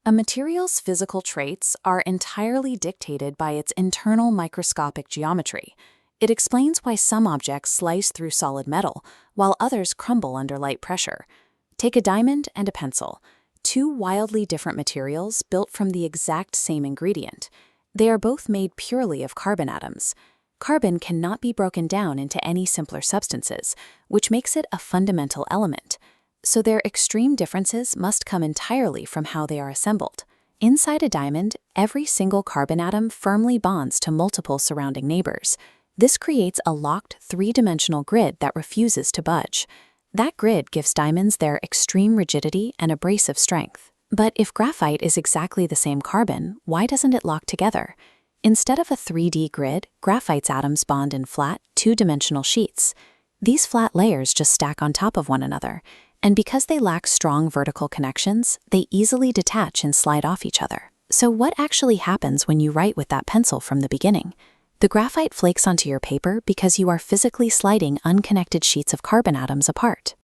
A material's physical traits are entirely dictated by its internal microscopic geometry. It explains why some objects slice through solid metal, while others crumble under light pressure. Take a diamond and a pencil, two wildly different materials built from the exact same ingredient. They are both made purely of carbon atoms. Carbon cannot be broken down into any simpler substances, which makes it a fundamental element. So their extreme differences must come entirely from how they are assembled. Inside a diamond, every single carbon atom firmly bonds to multiple surrounding neighbors. This creates a locked three-dimensional grid that refuses to budge. That grid gives diamonds their extreme rigidity and abrasive strength. But if graphite is exactly the same carbon, why doesn't it lock together? Instead of a 3D grid, graphite's atoms bond in flat, two-dimensional sheets. These flat layers just stack on top of one another, and because they lack strong vertical connections, they easily detach and slide off each other. So what actually happens when you write with that pencil from the beginning? The graphite flakes onto your paper because you are physically sliding unconnected sheets of carbon atoms apart.